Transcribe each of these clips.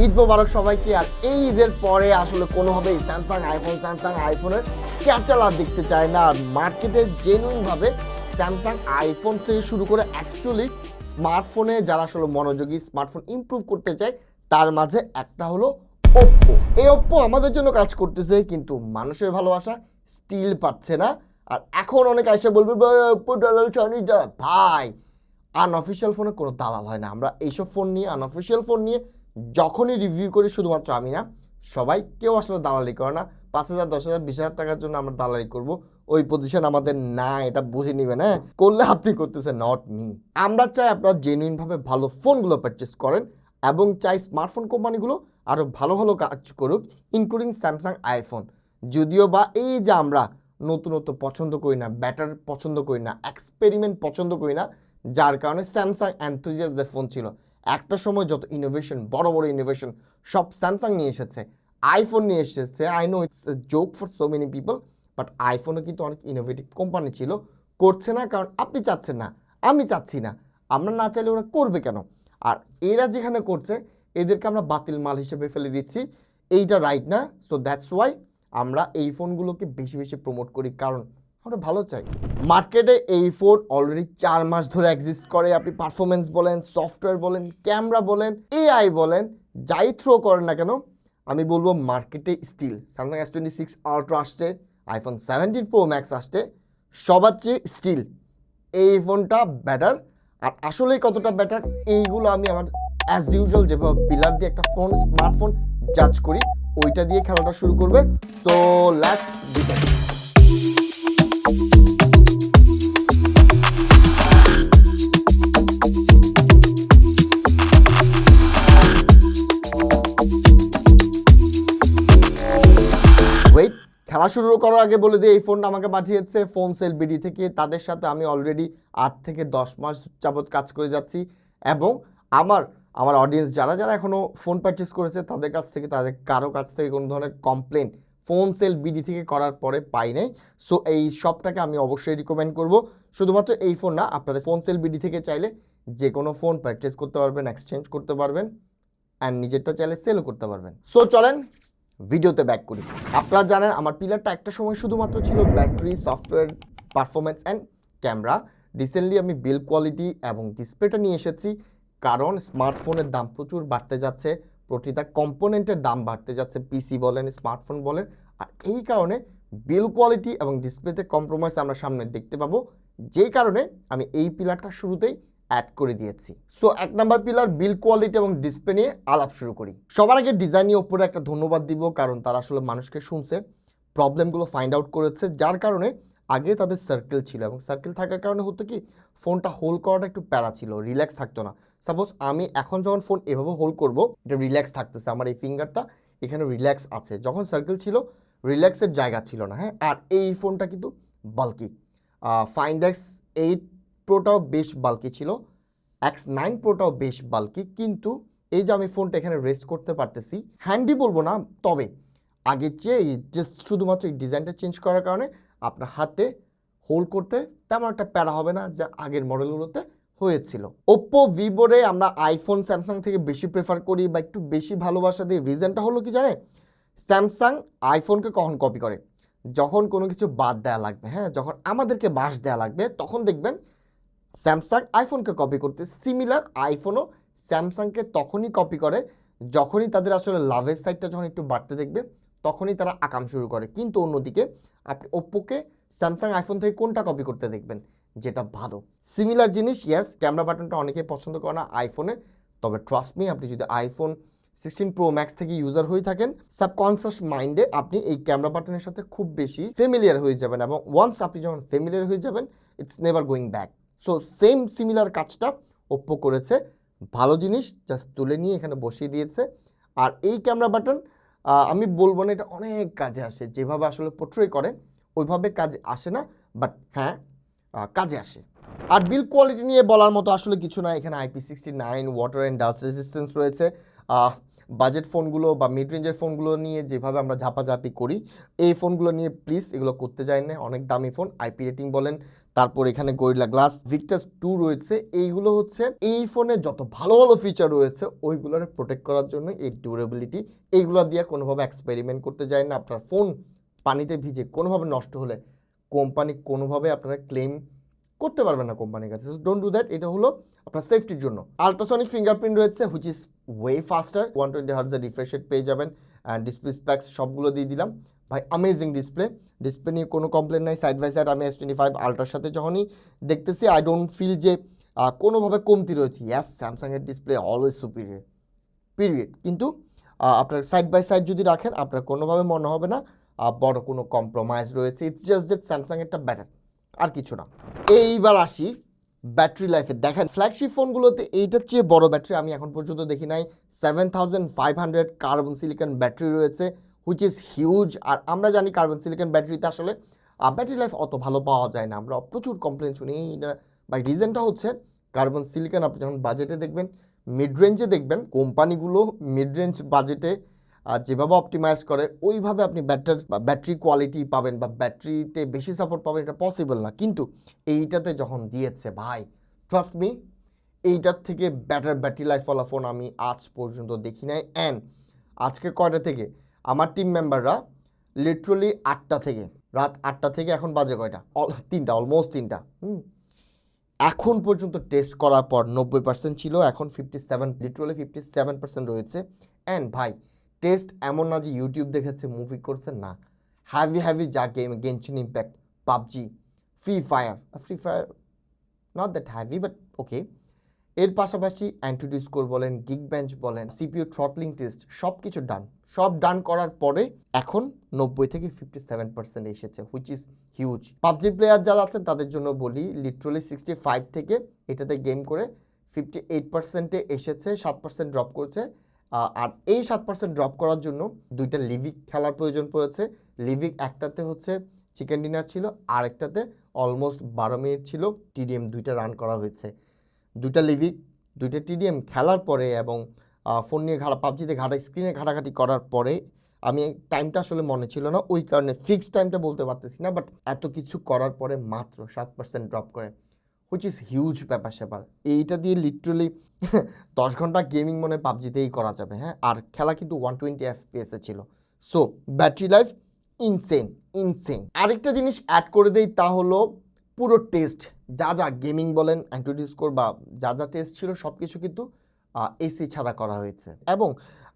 ঈদ মোবারক সবাইকে। আর এই ঈদের পরে আসলে কোনোভাবেই স্যামসাং আইফোনের ক্যাচাল আর দেখতে চায় না। আর মার্কেটে জেনুইনভাবে স্যামসাং আইফোন থেকে শুরু করে অ্যাকচুয়ালি স্মার্টফোনে যারা আসলে মনোযোগী, স্মার্টফোন ইমপ্রুভ করতে চায়, তার মাঝে একটা হলো ওপ্পো। এই ওপ্পো আমাদের জন্য কাজ করতেছে, কিন্তু মানুষের ভালোবাসা স্টিল পাচ্ছে না। আর এখন অনেক আইসা বলবে ওপ্পো দালাল চাইনিজ ভাই, আনঅফিসিয়াল ফোনে কোনো দালাল হয় না। আমরা এইসব ফোন নিয়ে, আনঅফিসিয়াল ফোন নিয়ে যখনই রিভিউ করি, শুধুমাত্র আমি না, সবাই, কেউ আসলে দালালি করে না। 5,000, 10,000, 20,000 টাকার জন্য আমরা দালালি করব, ওই পজিশন আমাদের না, এটা বুঝে নেবেন। হ্যাঁ, করলে আপনি করতেছেন, নট মি। আমরা চাই আপনারা জেনুইনভাবে ভালো ফোনগুলো পারচেস করেন এবং চাই স্মার্টফোন কোম্পানিগুলো আরও ভালো ভালো কাজ করুক, ইনক্লুডিং স্যামসাং আইফোন। যদিও বা এই যে আমরা নতুনত্ব পছন্দ করি না, ব্যাটার পছন্দ করি না, এক্সপেরিমেন্ট পছন্দ করি না, যার কারণে স্যামসাং এনথুজিয়াস্টদের ফোন ছিল। একটা সময় যত ইনোভেশন, বড় বড় ইনোভেশন সব স্যামসাং নিয়ে এসেছে, আইফোন নিয়ে এসেছে। I know it's a joke for so many people, but আইফোনও কিন্তু অনেক ইনোভেটিভ কোম্পানি ছিল। করছে না কারণ আপনি চাচ্ছেন না, আমি চাচ্ছি না। আমরা না চাইলে ওরা করবে কেন? আর এরা যেখানে করছে, এদেরকে আমরা বাতিল মাল হিসেবে ফেলে দিচ্ছি। এইটা রাইট না। সো দ্যাটস ওয়াই আমরা এই ফোনগুলোকে বেশি বেশি প্রমোট করি, কারণ আমরা ভালো চাই। মার্কেটে এই ফোন অলরেডি 4 মাস ধরে এক্সিস্ট করে। আপনি পারফরমেন্স বলেন, সফটওয়্যার বলেন, ক্যামেরা বলেন, এআই বলেন, যাই থ্রো করেন না কেন, আমি বলবো মার্কেটে স্টিল স্যামসাং S26 আলট্রা আসছে, আইফোন 17 প্রো ম্যাক্স আসছে, সবার চেয়ে স্টিল এই ফোনটা বেটার। আর আসলেই কতটা বেটার, এইগুলো আমি আমার অ্যাজ ইউজুয়াল যেভাবে পিলার দিয়ে একটা ফোন, স্মার্টফোন জাজ করি, ওইটা দিয়ে খেলাটা শুরু করবে। So let's begin. খেলা শুরু করার আগে বলে দিই, এই ফোনটা আমাকে পাঠিয়েছে ফোন সেল বিডি থেকে। তাদের সাথে আমি অলরেডি 8 থেকে 10 মাস যাবৎ কাজ করে যাচ্ছি এবং আমার অডিয়েন্স যারা যারা এখনও ফোন পারচেস করেছে, তাদের কাছ থেকে, তাদের কারো কাছ থেকে কোনো ধরনের কমপ্লেন ফোন সেল বিডি থেকে করার পরে পাই নাই। সো এই শপটাকে আমি অবশ্যই রিকমেন্ড করব। শুধুমাত্র এই ফোন না, আপনারা ফোন সেল বিডি থেকে চাইলে যে কোনো ফোন পারচেস করতে পারবেন, এক্সচেঞ্জ করতে পারবেন, অ্যান্ড নিজেরটা চাইলে সেলও করতে পারবেন। সো চলেন ভিডিওতে ব্যাক করি। আপনারা জানেন আমার পিলারটা একটা সময় শুধুমাত্র ছিল battery, software, performance and camera. Recently আমি বিল্ড কোয়ালিটি এবং ডিসপ্লেটা নিয়ে এসেছি, কারণ স্মার্টফোনের দাম প্রচুর বাড়তে যাচ্ছে, প্রতিটা কম্পোনেন্টের দাম বাড়তে যাচ্ছে, পিসি বলেন, স্মার্টফোন বলেন। আর এই কারণে বিল্ড কোয়ালিটি এবং ডিসপ্লেতে কম্প্রোমাইজ আমরা সামনে দেখতে পাবো, যেই কারণে আমি এই পিলারটা শুরুতেই অ্যাড করে দিয়েছি। So 1 number pillar build quality এবং ডিসপ্লে নিয়ে আলাপ শুরু করি। সবার আগে ডিজাইন নিয়ে ওপরে একটা ধন্যবাদ দিব, কারণ তারা আসলে মানুষকে শুনছে, প্রবলেমগুলো ফাইন্ড আউট করেছে, যার কারণে আগে তাদের সার্কেল ছিল, এবং সার্কেল থাকার কারণে হতো কি, ফোনটা হোল্ড করাটা একটু প্যারা ছিল, রিল্যাক্স থাকতো না। সাপোজ আমি এখন যখন ফোন এভাবে হোল্ড করব, এটা রিল্যাক্স থাকতেছে, আমার এই ফিঙ্গারটা এখানে রিল্যাক্স আছে। যখন সার্কেল ছিল, রিল্যাক্সের জায়গা ছিল না। হ্যাঁ, আর এই ফোনটা কিন্তু বাল্কি। ফাইন্ড X8 প্রোটাও বেশ বাল্কি ছিল, X9 প্রোটাও বেশ বাল্কি, কিন্তু এই যে আমি ফোনটা এখানে রেস্ট করতে পারতেছি, হ্যান্ডি বলবো না, তবে আগের চেয়ে জাস্ট শুধুমাত্র এই ডিজাইনটা চেঞ্জ করার কারণে আপনার হাতে হোল্ড করতে তেমন একটা প্যারা হবে না, যা আগের মডেলগুলোতে হয়েছিল। ওপ্পো, ভিভোরে আমরা আইফোন, স্যামসাং থেকে বেশি প্রেফার করি বা একটু বেশি ভালোবাসা দিই। রিজনটা হলো কি জানে, স্যামসাং আইফোনকে কখন কপি করে, যখন কোনো কিছু বাদ দেওয়া লাগবে। হ্যাঁ, যখন আমাদেরকে বাস দেওয়া লাগবে, তখন দেখবেন স্যামসাং আইফোনকে কপি করতে। সিমিলার আইফোনও স্যামসাংকে তখনই কপি করে যখনই তাদের আসলে লাভের সাইডটা যখন একটু বাড়তে দেখবে, তখনই তারা আকাম শুরু করে। কিন্তু অন্যদিকে আপনি ওপ্পোকে স্যামসাং আইফোন থেকে কোনটা কপি করতে দেখবেন, যেটা ভালো। সিমিলার জিনিস, ইয়েস, ক্যামেরা বাটনটা অনেকেই পছন্দ করে না আইফোনে, তবে ট্রাস্ট মি, আপনি যদি আইফোন 16 প্রো ম্যাক্স থেকে ইউজার হয়ে থাকেন, সাবকনসিয়াস মাইন্ডে আপনি এই ক্যামেরা বাটনের সাথে খুব বেশি ফ্যামিলিয়ার হয়ে যাবেন, এবং ওয়ান্স আপনি যখন ফ্যামিলিয়ার হয়ে যাবেন, it's never going back. So same similar কাজটা ওপ্পো করেছে, ভালো জিনিস, জাস্ট তুলে নিয়ে এখানে বসিয়ে দিয়েছে। আর এই ক্যামেরা বাটন আমি বলবো না এটা অনেক কাজে আসে, যেভাবে আসলে পোর্ট্রে করে ওইভাবে কাজে আসে না, বাট হ্যাঁ কাজে আসে। আর বিল্ড কোয়ালিটি নিয়ে বলার মতো আসলে কিছু না, এখানে IP69 water and dust resistance রয়েছে। বাজেট ফোনগুলো বা মিড রেঞ্জের ফোনগুলো নিয়ে যেভাবে আমরা ঝাপাঝাপি করি, এই ফোনগুলো নিয়ে প্লিজ এগুলো করতে যাই না, অনেক দামি ফোন। IP রেটিং বলেন, তারপর এখানে গরিলা গ্লাস ভিক্টাস 2 রয়েছে। এইগুলো হচ্ছে এই ফোনে যত ভালো ভালো ফিচার রয়েছে ওইগুলোর প্রোটেক্ট করার জন্য এই ডিউরেবিলিটি। এইগুলো দিয়ে কোনোভাবে এক্সপেরিমেন্ট করতে যায় না। আপনার ফোন পানিতে ভিজে কোনোভাবে নষ্ট হলে কোম্পানি কোনোভাবে আপনারা ক্লেম করতে পারবেন না কোম্পানির কাছে। So don't do that. এটা হলো আপনার সেফটির জন্য। আল্ট্রাসনিক ফিঙ্গারপ্রিন্ট রয়েছে হুইচ ইজ ওয়ে ফাস্টার। 120 হার্টজের রিফ্রেশ রেট পেয়ে যাবেন। অ্যান্ড ডিসপ্লে স্পেক্স সবগুলো দিয়ে দিলাম ভাই। অ্যামেজিং ডিসপ্লে নিয়ে কোনো কমপ্লেন নাই। সাইড বাই সাইড আমি S25 আল্ট্রার সাথে যখনই দেখতেছি আই ডোন্ট ফিল যে কোনোভাবে কমতি রয়েছে। ইয়াস, স্যামসাংয়ের ডিসপ্লে অলওয়েজ সুপিরিয়র পিরিয়ড। কিন্তু আপনার সাইড বাই সাইড যদি রাখেন আপনার কোনোভাবে মনে হবে না বড় কোনো কম্প্রোমাইজ রয়েছে। ইটস জাস্ট দ্যাট স্যামসাংয়েরটা বেটার, আর কিছু না। এইবার আসি ব্যাটারি লাইফে। দেখেন ফ্ল্যাগশিপ ফোনগুলোতে এইটার চেয়ে বড় ব্যাটারি আমি এখন পর্যন্ত দেখি নাই। 7500 কার্বন সিলিকন ব্যাটারি রয়েছে হুইচ ইজ হিউজ। আর আমরা জানি কার্বন সিলিকন ব্যাটারিতে আসলে ব্যাটারি লাইফ অত ভালো পাওয়া যায় না। আমরা প্রচুর কমপ্লেন শুনি। বাই রিজনটা হচ্ছে কার্বন সিলিকন আপনি যখন বাজেটে দেখবেন, মিড রেঞ্জে দেখবেন, কোম্পানিগুলো মিড রেঞ্জ বাজেটে যেভাবে অপটিমাইজ করে ওইভাবে আপনি ব্যাটারি কোয়ালিটি পাবেন বা ব্যাটারিতে বেশি সাপোর্ট পাবেন, এটা পসিবল না। কিন্তু এইটাতে যখন দিয়েছে ভাই, ট্রাস্ট মি, এইটার থেকে ব্যাটার ব্যাটারি লাইফওয়ালা ফোন আমি আজ পর্যন্ত দেখি নাই। অ্যান্ড আজকে কয়টা থেকে আমার টিম মেম্বাররা লিটারালি 8টা থেকে, রাত 8টা থেকে এখন বাজে কয়টা, 3টা, অলমোস্ট 3টা, এখন পর্যন্ত টেস্ট করার পর 90% ছিল, এখন 57, লিটারালি 57% রয়েছে। অ্যান্ড ভাই টেস্ট এমন না যে ইউটিউব দেখেছে মুভি করছে, না, হ্যাভি যা Genshin impact, PUBG, free fire not that heavy but ওকে। এর পাশাপাশি অ্যান্টিটি স্কোর বলেন, গিগ বেঞ্চ বলেন, সিপিইউ থ্রটলিং টেস্ট সব কিছু সব ডান করার পরে এখন 90 থেকে 57% এসেছে which is huge. PUBG player যারা আছেন তাদের জন্য বলি, লিটারালি 65 থেকে এটাতে গেম করে 58%-এ এসেছে, 7% ড্রপ করেছে। আর এই 7% ড্রপ করার জন্য দুইটা লিভিক খেলার প্রয়োজন পড়েছে। লিভিক একটাতে হচ্ছে চিকেন ডিনার ছিল, আরেকটাতে অলমোস্ট 12 মিনিট ছিল। টিডিএম দুইটা রান করা হয়েছে। দুইটা লিভিক, দুইটা টিডিএম খেলার পরে এবং ফোন নিয়ে পাবজিতে স্ক্রিনে ঘাটাঘাটি করার পরে আমি টাইমটা আসলে মনে ছিল না, ওই কারণে ফিক্সড টাইমটা বলতে পারতেছি না। বাট এত কিছু করার পরে মাত্র 7% ড্রপ করে, হুইচ ইজ হিউজ ব্যাপার স্যাপার। এইটা দিয়ে লিটারালি 10 ঘন্টা গেমিং মনে পাবজিতেই করা যাবে। হ্যাঁ, আর খেলা কিন্তু 120 FPS-এ ছিল। So battery life insane. আরেকটা জিনিস অ্যাড করে দেই, তা হলো পুরো টেস্ট যা গেমিং বলেন, অ্যান্টিটি স্কোর বা যা টেস্ট ছিল সব কিছু কিন্তু এসি ছাড়া করা হয়েছে। এবং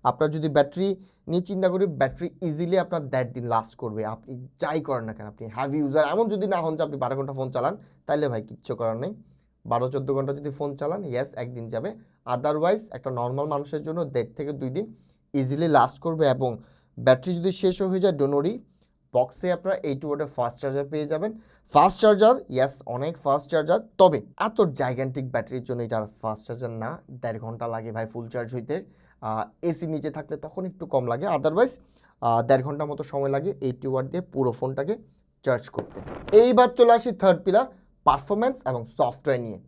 আপনার যদি ব্যাটারি নিয়ে চিন্তা করি, ব্যাটারি ইজিলি আপনার 1.5 দিন লাস্ট করবে। আপনি যাই করেন না কেন, আপনি হ্যাভি ইউজার এমন যদি না হন যে আপনি 12 ঘন্টা ফোন চালান, তাহলে ভাই কিচ্ছু করার নেই। 12-14 ঘন্টা যদি ফোন চালান, ইয়েস একদিন যাবে। আদারওয়াইজ একটা নর্মাল মানুষের জন্য 1.5 থেকে 2 দিন ইজিলি লাস্ট করবে। এবং ব্যাটারি যদি শেষ হয়ে যায়, ডোনোরি বক্সে আপনারা 80 ওয়াটের ফাস্ট চার্জার পেয়ে যাবেন। ফাস্ট চার্জার, ইয়েস অনেক ফাস্ট চার্জার, তবে এত জাইগ্যান্টিক ব্যাটারির জন্য এটা ফাস্ট চার্জার না। 1.5 ঘন্টা লাগে ভাই ফুল চার্জ হইতে। এসি নিচে থাকলে তখন একটু কম লাগে, আদারওয়াইজ 1.5 ঘন্টা মতো সময় লাগে 80 ওয়াট দিয়ে পুরো ফোনটাকে চার্জ করতে। এইবার চলে আসি থার্ড পিলার, পারফরমেন্স এবং সফটওয়্যার নিয়ে।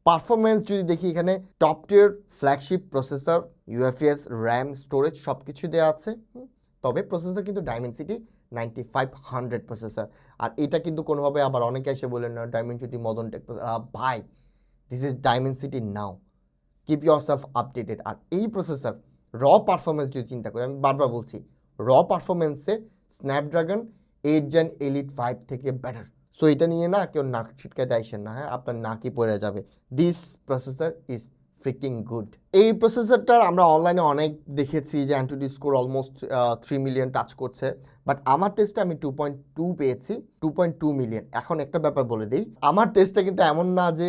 পারফরমেন্স যদি দেখি, এখানে টপ টিয়ার flagship processor, UFS, RAM, storage সব কিছু দেওয়া আছে। তবে প্রসেসর কিন্তু ডাইমেনসিটি 9500 প্রসেসর। আর এটা কিন্তু কোনোভাবে, আবার অনেকে এসে বলেন না ডাইমেনসিটি মদন টেক, ভাই this is Dimensity now, keep yourself updated. আর এই প্রসেসর র পারফরমেন্স যদি চিন্তা করি, আমি বারবার বলছি র পারফরমেন্সে স্ন্যাপড্রাগন 8 Gen Elite 5 থেকে বেটার। সো এটা নিয়ে না কেউ নাক ছিটকাতে আইসেন না, হ্যাঁ, আপনার নাকই পড়ে যাবে। This processor is freaking good. এই প্রসেসরটার আমরা অনলাইনে অনেক দেখেছি যে entity score almost 3 million touch করছে, বাট আমার টেস্টে আমি 2.2 পেয়েছি, 2.2 মিলিয়ন। এখন একটা ব্যাপার বলে দিই, আমার টেস্টটা কিন্তু এমন না যে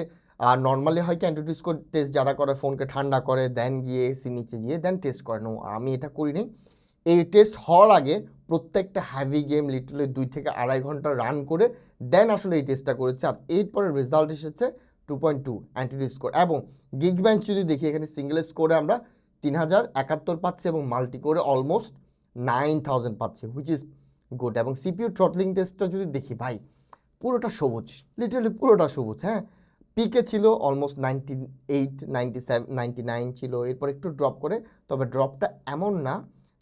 নর্মালি হয় কি অ্যান্টিটি স্কোর টেস্ট যারা করে ফোনকে ঠান্ডা করে দেন গিয়ে এসি নিচে গিয়ে দেন টেস্ট করে। নো, আমি এটা করিনি। এই টেস্ট হওয়ার আগে প্রত্যেকটা হ্যাভি গেম লিটারালি 2 থেকে 2.5 ঘন্টা রান করে দেন আসলে এই টেস্টটা করেছে। আর এরপরে রেজাল্ট এসেছে 2.2 অ্যান্টিটি স্কোর। এবং গিগ বেঞ্চ যদি দেখি, এখানে সিঙ্গেল স্কোরে আমরা 3071 পাচ্ছি এবং মাল্টি কোরে অলমোস্ট 9000 পাচ্ছি, হুইচ ইজ গুড। এবং সিপিইউ থ্রটলিং টেস্টটা যদি দেখি, ভাই পুরোটা সবুজ, লিটারালি পুরোটা সবুজ। হ্যাঁ, পিকে ছিল অলমোস্ট 98, 97, 99 ছিল, এরপর একটু ড্রপ করে, তবে ড্রপটা এমন না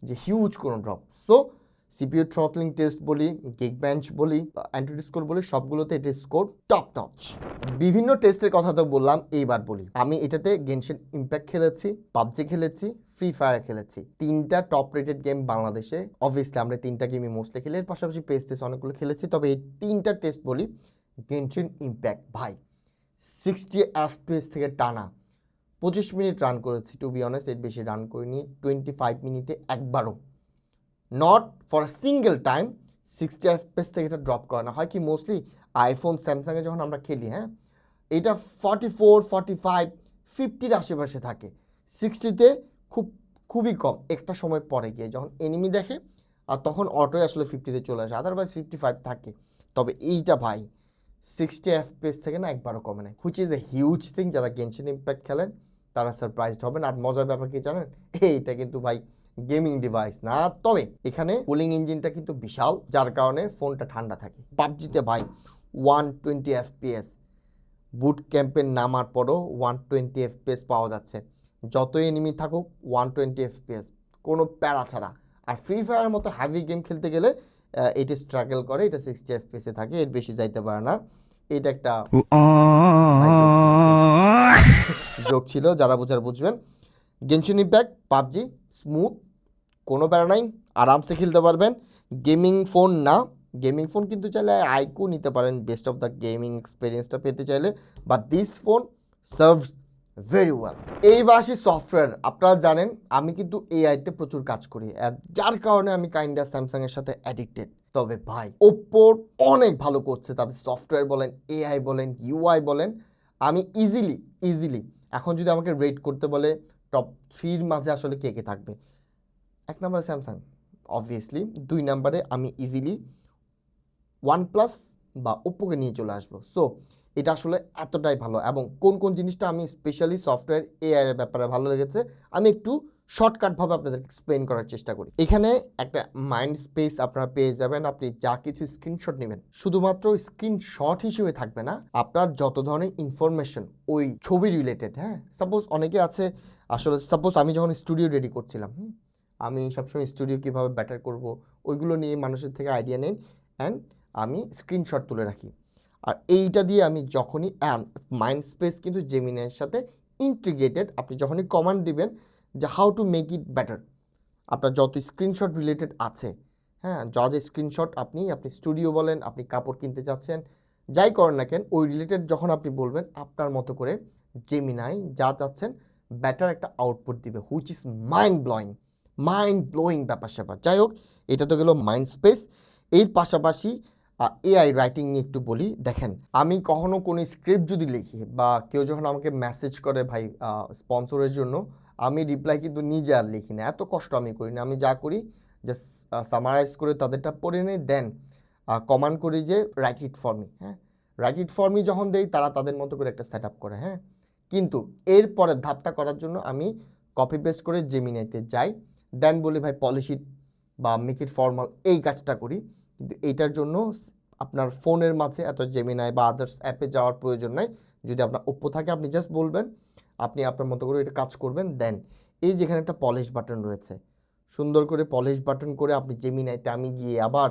যে হিউজ কোনো drop. So CPU throttling test বলি, গিগবেঞ্চ বলি, অ্যান্টিটি স্কোর বলি, সবগুলোতে এটা স্কোর টপ নচ। বিভিন্ন টেস্টের কথা তো বললাম, এইবার বলি আমি এটাতে গেনশিন ইম্প্যাক্ট খেলেছি, পাবজি খেলেছি, ফ্রি ফায়ার খেলেছি, 3টা টপ রেটেড গেম বাংলাদেশে। অবভিয়াসলি আমরা 3টা গেমই মোস্টলি খেলে, এর পাশাপাশি পেস টেস্ট অনেকগুলো খেলেছি। তবে এই 3টা টেস্ট বলি, গেনশিন ইম্প্যাক্ট ভাই 60 FPS থেকে টানা 25 মিনিট রান করেছি। টু বি অনেস্ট এর বেশি রান করিনি, 25 মিনিটে একবারও not for a single time 60 FPS থেকে এটা ড্রপ করে না। হয় কি মোস্টলি আইফোন স্যামসাংয়ে যখন আমরা খেলি, হ্যাঁ, এটা 44, 45, 50-র আশেপাশে থাকে। 60-তে খুবই কম, একটা সময় পরে গিয়ে যখন এনিমি দেখে আর তখন অটোই আসলে 50-তে চলে আসে, আদারওয়াইজ 55 থাকে। তবে এইটা ভাই 60 FPS থেকে না একবারও কমে নাই, which is a huge thing. যারা গেনশিন ইম্প্যাক্ট খেলেন তারা সারপ্রাইজড হবেন। আর মজার ব্যাপার কি জানেন, এইটা কিন্তু ভাই গেমিং ডিভাইস না, তবে এখানে কুলিং ইঞ্জিনটা কিন্তু বিশাল, যার কারণে ফোনটা ঠান্ডা থাকে। পাবজিতে ভাই 120 FPS, বুট ক্যাম্পের নামার পরও 120 FPS পাওয়া যাচ্ছে। যতই এনিমি থাকুক 120 FPS, কোনো প্যারা ছাড়া। আর ফ্রি ফায়ারের মতো হ্যাভি গেম খেলতে গেলে এটা স্ট্রাগল করে, এটা 60 FPS থাকে, এর বেশি যাইতে পারে না। এটা একটা জোক ছিল, যারা বোঝার বুঝবেন। গেনশিন ইম্প্যাক্ট পাবজি স্মুথ, কোনো প্যারা নাই, আরামসে খেলতে পারবেন। গেমিং ফোন না, গেমিং ফোন কিন্তু চাইলে আইকু নিতে পারেন বেস্ট অফ দ্য গেমিং এক্সপিরিয়েন্সটা পেতে চাইলে, but this phone serves very well. এইবার আসি সফটওয়্যার। আপনারা জানেন আমি কিন্তু এআইতে প্রচুর কাজ করি, যার কারণে আমি কাইন্ডা স্যামসাংয়ের সাথে অ্যাডিক্টেড। তবে ভাই ওপ্পোর অনেক ভালো করছে, তাদের সফটওয়্যার বলেন, এআই বলেন, ইউআই বলেন। আমি ইজিলি এখন যদি আমাকে রেট করতে বলে টপ 3-র মাঝে আসলে কে কে থাকবে, 1 নম্বরে স্যামসাং অবভিয়াসলি, 2 নম্বরে আমি ইজিলি OnePlus বা ওপ্পোকে নিয়ে চলে আসবো। সো এটা আসলে এতটাই ভালো, এবং কোন জিনিসটা আমি স্পেশালি সফটওয়্যার এআই এর ব্যাপারে ভালো লেগেছে আমি একটু শর্টকাটভাবে আপনাদের এক্সপ্লেন করার চেষ্টা করি। এখানে একটা মাইন্ড স্পেস আপনারা পেয়ে যাবেন। আপনি যা কিছু স্ক্রিনশট নেবেন শুধুমাত্র স্ক্রিনশট হিসেবে থাকবে না, আপনার যত ধরনের ইনফরমেশন ওই ছবি রিলেটেড, হ্যাঁ, সাপোজ অনেকে আছে আসলে, সাপোজ আমি যখন স্টুডিও রেডি করছিলাম, আমি সবসময় স্টুডিও কীভাবে ব্যাটার করব ওইগুলো নিয়ে মানুষের থেকে আইডিয়া নেন, অ্যান্ড আমি স্ক্রিনশট তুলে রাখি। আর এইটা দিয়ে আমি যখনই মাইন্ড স্পেস কিন্তু জেমিনাইয়ের সাথে ইন্টিগ্রেটেড, আপনি যখনই কমান্ড দিবেন যে how to make it better, আপনার যত স্ক্রিনশট রিলেটেড আছে, হ্যাঁ, যা যে স্ক্রিনশট আপনি স্টুডিও বলেন, আপনি কাপড় কিনতে চাচ্ছেন, যাই করেন না কেন, ওই রিলেটেড যখন আপনি বলবেন আপনার মতো করে জেমিনাই যা চাচ্ছেন বেটার একটা আউটপুট দিবে, হুইচ ইজ মাইন্ড ব্লোয়িং ব্যাপার স্যাপার। যাই হোক, এটা তো গেল মাইন্ড স্পেস। এর পাশাপাশি এআই রাইটিং নিয়ে একটু বলি। দেখেন, আমি কখনো কোনো স্ক্রিপ্ট যদি লিখি বা কেউ যখন আমাকে মেসেজ করে ভাই স্পন্সরের জন্য, আমি রিপ্লাই কিন্তু নিজে আর লিখি না, এত কষ্ট আমি করি না। আমি যা করি জাস্ট সামারাইজ করে তাদেরটা পড়ে নিই, দেন কমান্ড করি যে রাইট ইট ফর মি, হ্যাঁ, রাইট ইট ফর মি যখন দেই তারা তাদের মতো করে একটা সেট আপ করে, হ্যাঁ। কিন্তু এরপরের ধাপটা করার জন্য আমি কপি পেস্ট করে জেমিনাইতে যাই, দেন বলি ভাই পলিশ ইট বা মেক ইট ফর্মাল, এই কাজটা করি। কিন্তু এইটার জন্য আপনার ফোনের মাঝে এত জেমিনাই বা আদার্স অ্যাপে যাওয়ার প্রয়োজন নাই। যদি আপনার ওপ্পো থাকে আপনি জাস্ট বলবেন, আপনি আপনার মতো করে এটা কাজ করবেন। দেন এই যেখানে একটা পলিশ বাটন রয়েছে, সুন্দর করে পলিশ বাটন করে আপনি জেমিনাইতে আমি গিয়ে আবার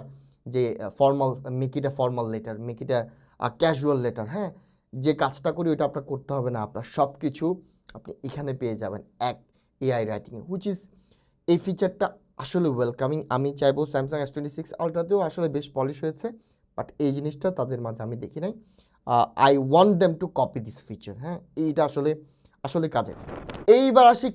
যে formal, make it a formal letter, make it a casual letter, হ্যাঁ, যে কাজটা করি ওইটা আপনার করতে হবে না, আপনার সব কিছু আপনি এখানে পেয়ে যাবেন এক এআই রাইটিংয়ে, হুইচ ইজ, এই ফিচারটা আসলে ওয়েলকামিং। আমি চাইবো স্যামসাং S26 আলট্রাতেও আসলে বেশ পলিশ হয়েছে, বাট এই জিনিসটা তাদের মাঝে আমি দেখি নাই। I want them to copy this feature, হ্যাঁ, এইটা আসলে কাজে। এইবার আসি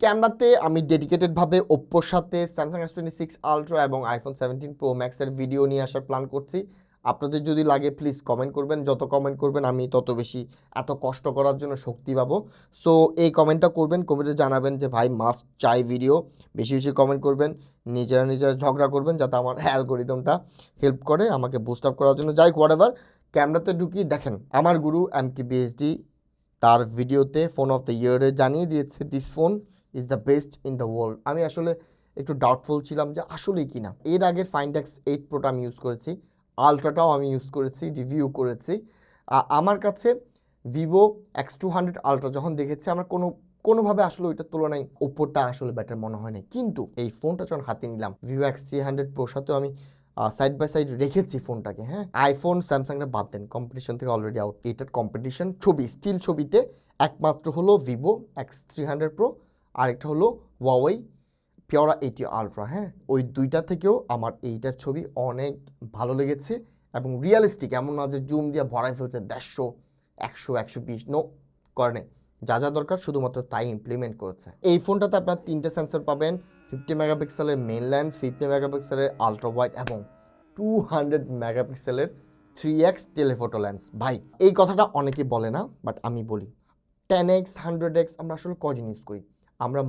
ক্যামেরাতে আমি ডেডিকেটেডভাবে ওপ্পোর সাথে স্যামসাং S26 আলট্রা এবং আইফোন 17 প্রো ম্যাক্সের ভিডিও নিয়ে আসার প্ল্যান করছি। আপনাদের যদি লাগে প্লিজ কমেন্ট করবেন, যত কমেন্ট করবেন আমি তত বেশি এত কষ্ট করার জন্য শক্তি পাবো। সো এই কমেন্টটা করবেন, কমেন্টে জানাবেন যে ভাই মাস্ট চাই ভিডিও, বেশি কমেন্ট করবেন, নিজেরা ঝগড়া করবেন যাতে আমার অ্যালগোরিদমটা হেল্প করে আমাকে বুস্ট আপ করার জন্য। যাই হোক, হোয়াটএভার, ক্যামেরাতে ঢুকি। দেখেন, আমার গুরু MKBHD তার ভিডিওতে ফোন অফ দ্য ইয়ারে জানিয়ে দিয়েছে this phone is the best in the world. আমি আসলে একটু ডাউটফুল ছিলাম যে আসলেই কিনা। এর আগে Find X8 Proটা আমি ইউজ করেছি, আলট্রাটাও আমি ইউজ করেছি, রিভিউ করেছি। আমার কাছে ভিভো X200 আলট্রা যখন দেখেছি আমার কোনোভাবে আসলে ওইটার তুলনায় ওপ্পোটা আসলে বেটার মনে হয় না। কিন্তু এই ফোনটা যখন হাতে নিলাম ভিভো X300 Pro সাথেও আমি সাইড বাই সাইড রেখেছি ফোনটাকে, হ্যাঁ। আইফোন স্যামসাংটা বাদ দেন, কম্পিটিশন থেকে অলরেডি আউট। এটার কম্পিটিশন ছবি, স্টিল ছবিতে একমাত্র হলো ভিভো X300 Pro, আরেকটা হলো Huawei Piora 80 Ultra, হ্যাঁ। ওই দুইটা থেকেও আমার এইটার ছবি অনেক ভালো লেগেছে এবং রিয়েলিস্টিক, এমন না যে জুম দিয়ে ভরাই ফেলছে 150, 100, 120, নো করে নেই। যা যা দরকার শুধুমাত্র তাই ইমপ্লিমেন্ট করেছে। এই ফোনটাতে আপনার 3টে সেন্সর পাবেন, 50 মেগাপিক্সেলের মেইন লেন্স, 50 মেগাপিক্সেলের আলট্রা ওয়াইড এবং 200 মেগাপিক্সেলের 3x টেলিফোটো লেন্স। ভাই এই কথাটা অনেকেই বলে না, বাট আমি বলি 10x 100x আমরা আসলে কজন ইউজ করি? আমরা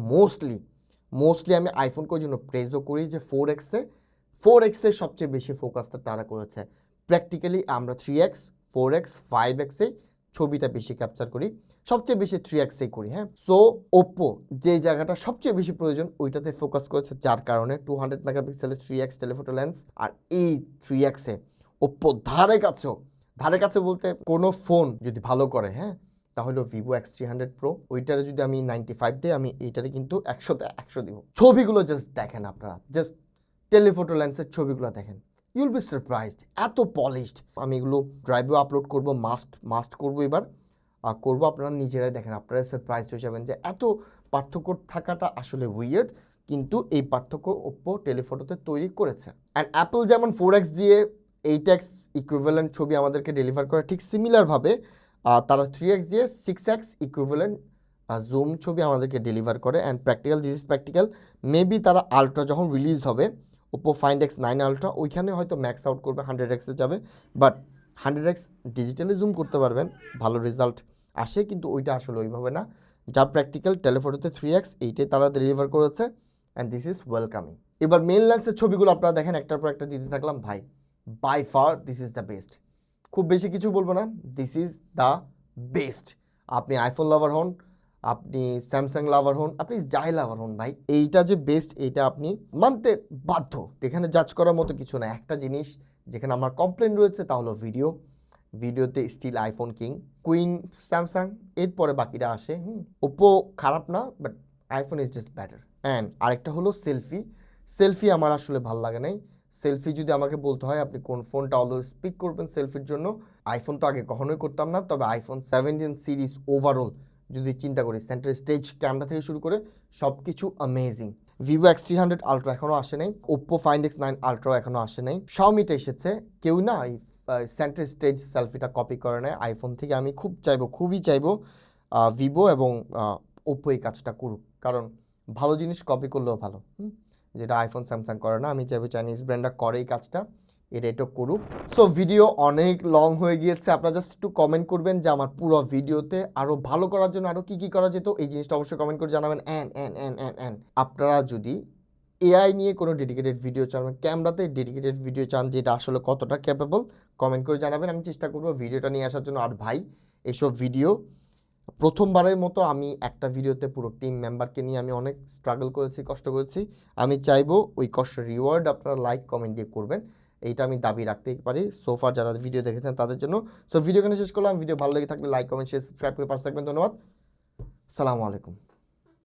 মোস্টলি আমি আইফোন কোর জন্য প্রেজও করি যে 4x এর সবচেয়ে বেশি ফোকাসটা তারা করেছে। প্র্যাকটিক্যালি আমরা 3x 4x 5x এই ছবিটা বেশি ক্যাপচার করি, সবচেয়ে বেশি 3x এই করি, হ্যাঁ। সো ওপ্পো যে জায়গাটা সবচেয়ে বেশি প্রয়োজন ওইটাতে ফোকাস করেছে, যার কারণে 200 মেগাপিক্সেলের 3x টেলিফোটো লেন্স। আর এই 3x এ ওপ্পো ধারে কাছে বলতে কোনো ফোন যদি ভালো করে, হ্যাঁ, তাহলে ভিভো X300 Pro, ওইটারে যদি আমি 95 দিই, আমি এইটারে কিন্তু 100তে 100 দিব। ছবিগুলো জাস্ট দেখেন আপনারা, জাস্ট টেলিফোটো লেন্সের ছবিগুলো দেখেন, ইউল বি সারপ্রাইজড, এত পলিশড। আমি এগুলো ড্রাইভেও আপলোড করবো, মাস্ট করবো এবার করবো। আপনারা নিজেরাই দেখেন, আপনারা সারপ্রাইজ হয়ে যাবেন যে এত পার্থক্য থাকাটা আসলে উইয়ার্ড, কিন্তু এই পার্থক্য ওপ্পো টেলিফোটোতে তৈরি করেছে। অ্যান্ড অ্যাপল যেমন 4x দিয়ে 8x ইকুইভ্যালেন্ট ছবি আমাদেরকে ডেলিভার করে, ঠিক সিমিলারভাবে তারা 3x দিয়ে 6x ইকুইভ্যালেন্ট জুম ছবি আমাদেরকে ডেলিভার করে। And practical, this is practical, maybe তারা আলট্রা যখন রিলিজ হবে ওপ্পো Find X9 আলট্রা, ওইখানে হয়তো ম্যাক্স আউট করবে, 100x-এ যাবে। বাট 100x ডিজিটালি জুম করতে পারবেন, ভালো রেজাল্ট আসে, কিন্তু ওইটা আসলে ওইভাবে না। যা প্র্যাকটিক্যাল টেলিফোটোতে 3x, এইটাই তারা ডেলিভার করেছে, অ্যান্ড দিস ইজ ওয়েলকামিং। এবার মেন লেন্সের ছবিগুলো আপনারা দেখেন, একটার পর একটা দিতে থাকলাম। ভাই by far this is the best, খুব বেশি কিছু বলবো না, দিস ইজ দ্য বেস্ট। আপনি আইফোন লাভার হন, আপনি স্যামসাং লাভার হন, আপনি যাই লাভার হন, ভাই এইটা যে বেস্ট এইটা আপনি মানতে বাধ্য। এখানে জাজ করার মতো কিছু না। একটা জিনিস যেখানে আমার কমপ্লেন রয়েছে তা হলো ভিডিওতে still iPhone king, queen Samsung, এরপরে বাকিরা আসে। ওপ্পো খারাপ না, but iPhone is just better. And আরেকটা হলো সেলফি আমার আসলে ভাল লাগে নাই। সেলফি যদি আমাকে বলতে হয় আপনি কোন ফোনটা অলওয়েজ পিক করবেন সেলফির জন্য, আইফোন তো আগে কখনোই করতাম না, তবে আইফোন 17 সিরিজ ওভারঅল যদি চিন্তা করি, সেন্টার স্টেজ ক্যামেরা থেকে শুরু করে সব কিছু অ্যামেজিং। ভিভো X300 আলট্রা এখনও আসে নাই, ওপ্পো Find X9 আলট্রাও এখনও আসে নাই, শাওমিটা এসেছে। কেউ না এই সেন্টার স্টেজ সেলফিটা কপি করে নেয় আইফোন থেকে। আমি খুবই চাইবো ভিভো এবং ওপ্পো এই কাজটা করুক, কারণ ভালো জিনিস কপি করলেও ভালো, যেটা আইফোন স্যামসাং করে না। আমি চাইবো চাইনিজ ব্র্যান্ডরা করে এই কাজটা, এটা করুক। সো ভিডিও অনেক লং হয়ে গিয়েছে, আপনারা জাস্ট একটু কমেন্ট করবেন যে আমার পুরো ভিডিওতে আরও ভালো করার জন্য আরও কী করা যেত, এই জিনিসটা অবশ্যই কমেন্ট করে জানাবেন। আপনারা যদি এআই নিয়ে কোনো ডেডিকেটেড ভিডিও চান, ক্যামেরাতে ডেডিকেটেড ভিডিও চান, যেটা আসলে কতটা ক্যাপেবল, কমেন্ট করে জানাবেন, আমি চেষ্টা করবো ভিডিওটা নিয়ে আসার জন্য। আর ভাই এইসব ভিডিও প্রথমবারের মতো আমি একটা ভিডিওতে পুরো টিম মেম্বারকে নিয়ে আমি অনেক স্ট্রাগল করেছি, কষ্ট করেছি। আমি চাইবো ওই কষ্টের রিওয়ার্ড আপনারা লাইক কমেন্ট দিয়ে করবেন, এইটা আমি দাবি রাখতেই পারি সোফার যারা ভিডিও দেখেছেন তাদের জন্য। সো ভিডিও এখানে শেষ করলাম। ভিডিও ভালো লেগে থাকলে লাইক কমেন্ট শেয়ার সাবস্ক্রাইব করে পাশে থাকবেন। ধন্যবাদ, আসসালামু আলাইকুম।